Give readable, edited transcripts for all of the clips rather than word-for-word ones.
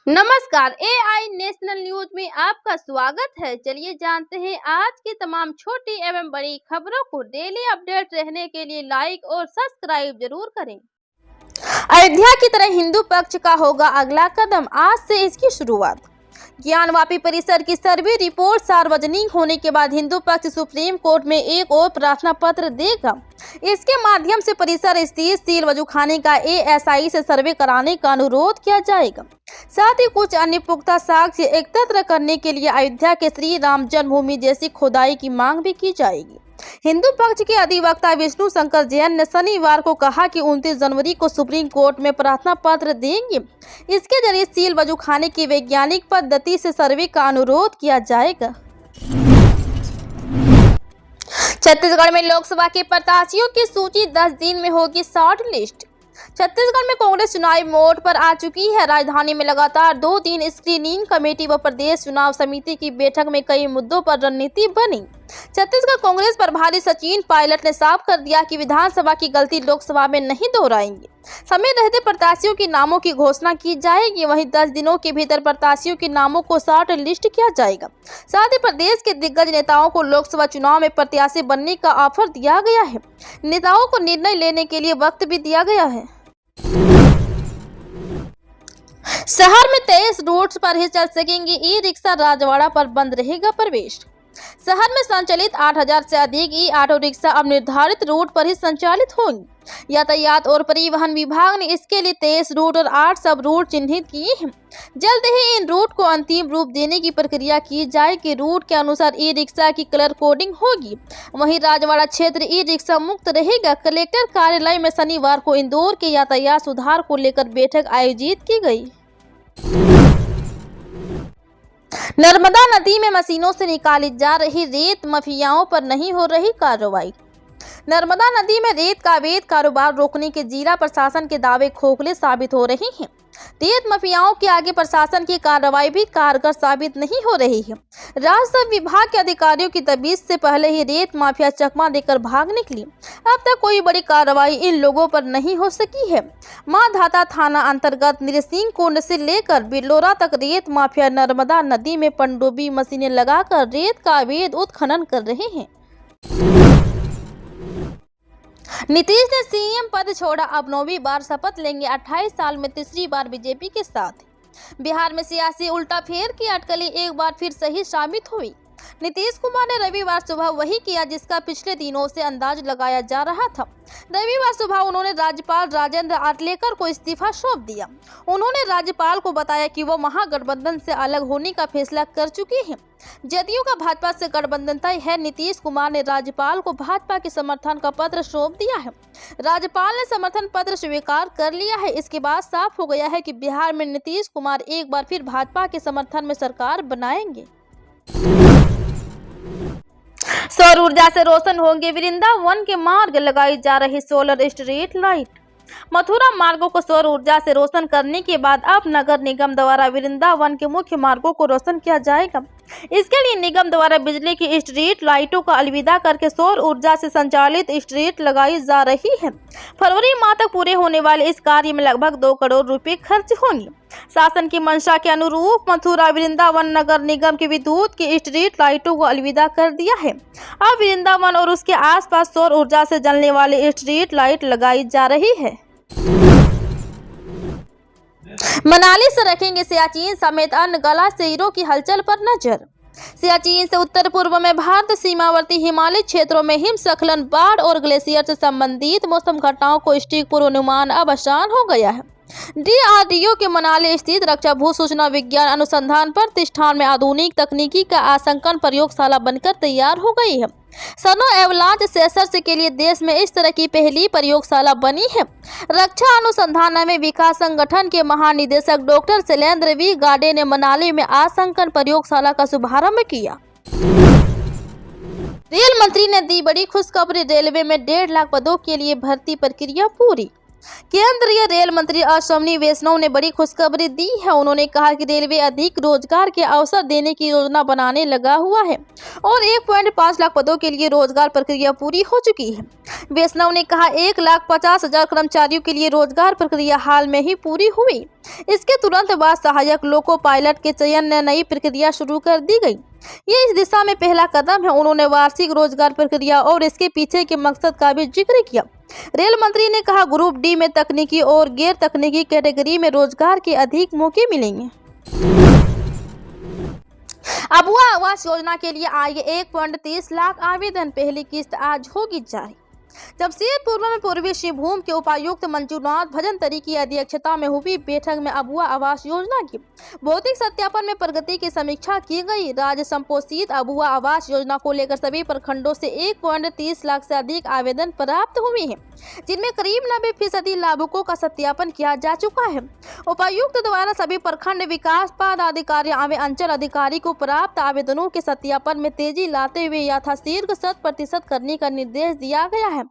नमस्कार, AI national news में आपका स्वागत है। चलिए जानते हैं आज की तमाम छोटी एवं बड़ी खबरों को। डेली अपडेट रहने के लिए लाइक और सब्सक्राइब जरूर करें। अयोध्या की तरह हिंदू पक्ष का होगा अगला कदम, आज से इसकी शुरुआत। ज्ञानवापी परिसर की सर्वे रिपोर्ट सार्वजनिक होने के बाद हिंदू पक्ष सुप्रीम कोर्ट में एक और प्रार्थना पत्र देगा। इसके माध्यम से परिसर स्थित सील वजूखाने का एएसआई से सर्वे कराने का अनुरोध किया जाएगा। साथ ही कुछ अन्य पुख्ता साक्ष्य एकत्र करने के लिए अयोध्या के श्री राम जन्मभूमि जैसी खुदाई की मांग भी की जाएगी। हिंदू पक्ष के अधिवक्ता विष्णु शंकर जैन ने शनिवार को कहा कि 29 जनवरी को सुप्रीम कोर्ट में प्रार्थना पत्र देंगे। इसके जरिए सील वजूखाने की वैज्ञानिक पद्धति से सर्वे का अनुरोध किया जाएगा। छत्तीसगढ़ में लोकसभा के प्रत्याशियों की सूची 10 दिन में होगी शॉर्ट लिस्ट। छत्तीसगढ़ में कांग्रेस चुनावी मोड पर आ चुकी है। राजधानी में लगातार 2 दिन स्क्रीनिंग कमेटी व प्रदेश चुनाव समिति की बैठक में कई मुद्दों पर रणनीति बनी। छत्तीसगढ़ कांग्रेस प्रभारी सचिन पायलट ने साफ कर दिया कि विधानसभा की गलती लोकसभा में नहीं दोहराएंगे। समय रहते प्रत्याशियों के नामों की घोषणा की जाएगी। वहीं 10 दिनों के भीतर प्रत्याशियों के नामों को शॉर्ट लिस्ट किया जाएगा। साथ ही प्रदेश के दिग्गज नेताओं को लोकसभा चुनाव में प्रत्याशी बनने का ऑफर दिया गया है। नेताओं को निर्णय लेने के लिए वक्त भी दिया गया है। शहर में 23 रूट्स पर ही चल सकेंगे ई रिक्शा, राजवाड़ा पर बंद रहेगा प्रवेश। शहर में संचालित 8000 से अधिक ई ऑटो रिक्शा अब निर्धारित रूट पर ही संचालित होंगी। यातायात और परिवहन विभाग ने इसके लिए 23 रूट और 8 सब रूट चिन्हित किए हैं। जल्द ही इन रूट को अंतिम रूप देने की प्रक्रिया की जाएगी। रूट के अनुसार ई रिक्शा की कलर कोडिंग होगी। वहीं राजवाड़ा क्षेत्र ई रिक्शा मुक्त रहेगा। कलेक्टर कार्यालय में शनिवार को इंदौर के यातायात सुधार को लेकर बैठक आयोजित की गई। नर्मदा नदी में मशीनों से निकाली जा रही रेत माफियाओं पर नहीं हो रही कार्रवाई। नर्मदा नदी में रेत का अवैध कारोबार रोकने के जिला प्रशासन के दावे खोखले साबित हो रहे हैं। रेत माफियाओं के आगे प्रशासन की कार्रवाई भी कारगर साबित नहीं हो रही है। राजस्व विभाग के अधिकारियों की तबीयत से पहले ही रेत माफिया चकमा देकर भाग निकली। अब तक कोई बड़ी कार्रवाई इन लोगों पर नहीं हो सकी है। माधाता थाना अंतर्गत नृसिंह कुंड से लेकर बिलोरा तक रेत माफिया नर्मदा नदी में पनडुब्बी मशीनें लगाकर रेत का अवैध उत्खनन कर रहे हैं। नीतीश ने सीएम पद छोड़ा, अब 9वीं बार शपथ लेंगे। 28 साल में तीसरी बार बीजेपी के साथ। बिहार में सियासी उल्टाफेर की अटकलें एक बार फिर सही साबित हुई। नीतीश कुमार ने रविवार सुबह वही किया जिसका पिछले दिनों से अंदाज लगाया जा रहा था। रविवार सुबह उन्होंने राज्यपाल राजेंद्र आर्लेकर को इस्तीफा सौंप दिया। उन्होंने राज्यपाल को बताया कि वो महागठबंधन से अलग होने का फैसला कर चुके हैं। जदयू का भाजपा से गठबंधन तय है। नीतीश कुमार ने राज्यपाल को भाजपा के समर्थन का पत्र सौंप दिया है। राज्यपाल ने समर्थन पत्र स्वीकार कर लिया है। इसके बाद साफ हो गया है कि बिहार में नीतीश कुमार एक बार फिर भाजपा के समर्थन में सरकार बनाएंगे। सौर ऊर्जा से रोशन होंगे वृंदावन के मार्ग, लगाई जा रही सोलर स्ट्रीट लाइट। मथुरा मार्गों को सौर ऊर्जा से रोशन करने के बाद अब नगर निगम द्वारा वृंदावन के मुख्य मार्गों को रोशन किया जाएगा। इसके लिए निगम द्वारा बिजली की स्ट्रीट लाइटों का अलविदा करके सौर ऊर्जा से संचालित स्ट्रीट लगाई जा रही है। फरवरी माह तक पूरे होने वाले इस कार्य में लगभग 2 करोड़ रुपए खर्च होंगे। शासन की मंशा के अनुरूप मथुरा वृंदावन नगर निगम की विद्युत की स्ट्रीट लाइटों को अलविदा कर दिया है। अब वृंदावन और उसके आसपास सौर ऊर्जा से जलने वाली स्ट्रीट लाइट लगाई जा रही है। मनाली से रखेंगे सियाचिन समेत अन्य गला शेरों की हलचल पर नजर। सियाचिन से उत्तर पूर्व में भारत सीमावर्ती हिमालय क्षेत्रों में हिमस्खलन, बाढ़ और ग्लेशियर से संबंधित मौसम घटनाओं को सटीक पूर्वानुमान अब आसान हो गया है। DRDO के मनाली स्थित रक्षा भू सूचना विज्ञान अनुसंधान प्रतिष्ठान में आधुनिक तकनीकी का आंकलन प्रयोगशाला बनकर तैयार हो गई है। सनो एवलांच सेंसर के लिए देश में इस तरह की पहली प्रयोगशाला बनी है। रक्षा अनुसंधान एवं विकास संगठन के महानिदेशक डॉक्टर शैलेंद्र वी गाडे ने मनाली में आंकलन प्रयोगशाला का शुभारंभ किया। रेल मंत्री ने दी बड़ी खुशखबरी, रेलवे में 1.5 लाख पदों के लिए भर्ती प्रक्रिया पूरी। केंद्रीय रेल मंत्री अश्विनी वैष्णव ने बड़ी खुशखबरी दी है। उन्होंने कहा कि रेलवे अधिक रोजगार के अवसर देने की योजना बनाने लगा हुआ है और 1.5 लाख पदों के लिए रोजगार प्रक्रिया पूरी हो चुकी है। वैष्णव ने कहा 1,50,000 कर्मचारियों के लिए रोजगार प्रक्रिया हाल में ही पूरी हुई। इसके तुरंत बाद सहायक लोको पायलट के चयन में नई प्रक्रिया शुरू कर दी गई। ये इस दिशा में पहला कदम है। उन्होंने वार्षिक रोजगार प्रक्रिया और इसके पीछे के मकसद का भी जिक्र किया। रेल मंत्री ने कहा ग्रुप डी में तकनीकी और गैर तकनीकी कैटेगरी में रोजगार के अधिक मौके मिलेंगे। अबुआ आवास योजना के लिए आए 1.30 लाख आवेदन, पहली किस्त आज होगी जारी। जमशेदपुर में पूर्वी सिंहभूम के उपायुक्त मंजूनाथ भजंत्री की अध्यक्षता में हुई बैठक में अबुआ आवास योजना की भौतिक सत्यापन में प्रगति की समीक्षा की गई। राज्य संपोषित अबुआ आवास योजना को लेकर सभी प्रखंडों से 1.30 लाख से अधिक आवेदन प्राप्त हुए हैं, जिनमें करीब 90% लाभुकों का सत्यापन किया जा चुका है। उपायुक्त द्वारा सभी प्रखंड विकास पदाधिकारी एवं अंचल अधिकारी को प्राप्त आवेदनों के सत्यापन में तेजी लाते हुए यथाशीघ्र 100% करने का निर्देश दिया गया है,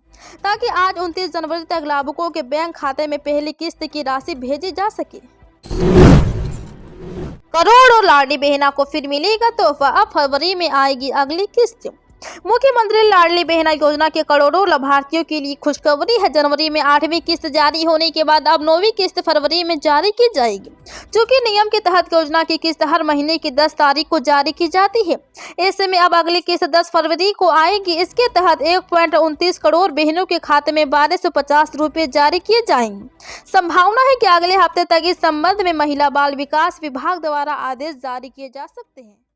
ताकि आज 29 जनवरी तक लाभुकों के बैंक खाते में पहली किस्त की राशि भेजी जा सके। करोड़ों लाडली बहना को फिर मिलेगा तोहफा, अब फरवरी में आएगी अगली किस्त। मुख्यमंत्री लाडली बहना योजना के करोड़ों लाभार्थियों के लिए खुशखबरी है। जनवरी में 8वीं किस्त जारी होने के बाद अब 9वीं किस्त फरवरी में जारी की जाएगी। चूंकि नियम के तहत योजना की किस्त हर महीने की 10 तारीख को जारी की जाती है, ऐसे में अब अगली किस्त 10 फरवरी को आएगी। इसके तहत 1.29 करोड़ बहनों के खाते में 1250 रुपये जारी किए जाएंगे। संभावना है कि अगले हफ्ते तक इस संबंध में महिला बाल विकास विभाग द्वारा आदेश जारी किए जा सकते हैं।